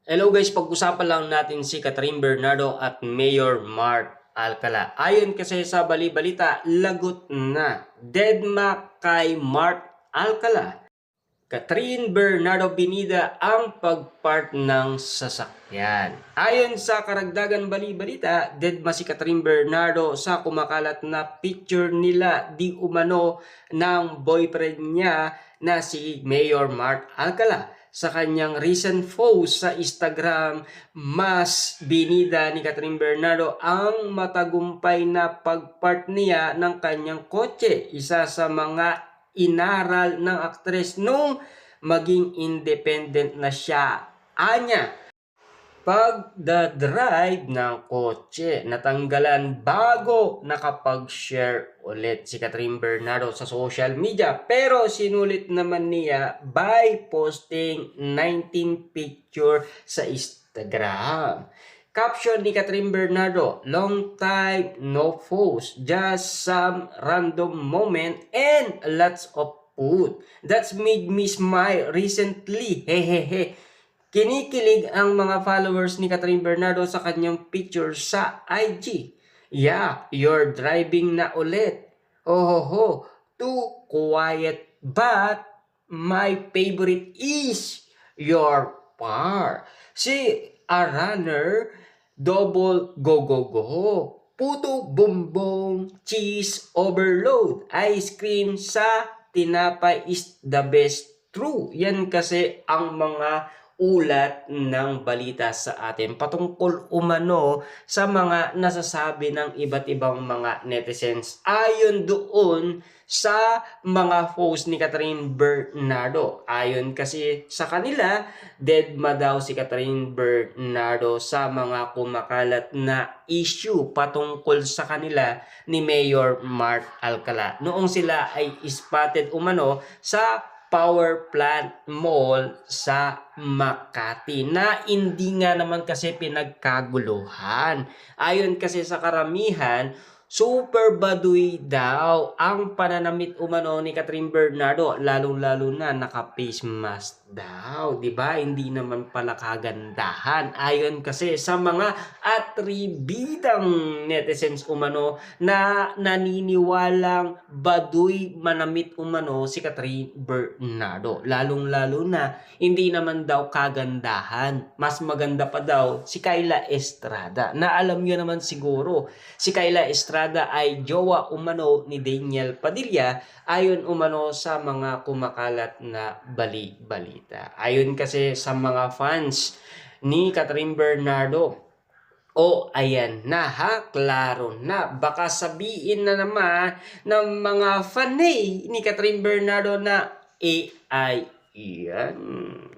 Hello guys, pag-usapan lang natin si Catherine Bernardo at Mayor Mark Alcala. Ayon kasi sa bali-balita, lagot na. Deadma kay Mark Alcala. Catherine Bernardo Binida ang pagpart ng sasakyan. Ayon sa karagdagan bali-balita, deadma si Catherine Bernardo sa kumakalat na picture nila di umano ng boyfriend niya na si Mayor Mark Alcala. Sa kanyang recent post sa Instagram, mas binida ni Catherine Bernardo ang matagumpay na pagpart niya ng kanyang kotse. Isa sa mga inaral ng aktres nung maging independent na siya. Anya, pagdadrive ng kotse, natanggalan bago nakapag-share ulit si Catherine Bernardo sa social media. Pero sinulit naman niya by posting 19 picture sa Instagram. Caption ni Catherine Bernardo, long time no post, just some random moment and lots of food. That's made me smile recently. Hehehe. Kinikilig ang mga followers ni Catherine Bernardo sa kanyang picture sa IG. Yeah, you're driving na ulit. Oh, too quiet, but my favorite is your par. Si a runner, double go. Puto bumbong, cheese overload, ice cream sa tinapay is the best. True. Yan kasi ang mga ulat ng balita sa atin patungkol umano sa mga nasasabi ng iba't ibang mga netizens ayon doon sa mga post ni Catherine Bernardo. Ayon kasi sa kanila, deadma daw si Catherine Bernardo sa mga kumakalat na issue patungkol sa kanila ni Mayor Mark Alcala. Noong sila ay spotted umano sa power plant mall sa Makati na hindi nga naman kasi pinagkaguluhan. Ayon kasi sa karamihan, super baduy daw ang pananamit umano ni Catherine Bernardo, lalong-lalo na naka-face mask daw, 'di ba? Hindi naman pala kagandahan. Ayon kasi sa mga atribidang netizens umano na naniniwalang baduy manamit umano si Catherine Bernardo. Lalong-lalo na hindi naman daw kagandahan. Mas maganda pa daw si Kyla Estrada. Na alam niyo naman siguro, si Kyla Estrada ay jowa umano ni Daniel Padilla ayon umano sa mga kumakalat na bali-balita. Ayon kasi sa mga fans ni Catherine Bernardo, ayan na ha, klaro na. Baka sabihin na naman ng mga fanay ni Catherine Bernardo na AI yan.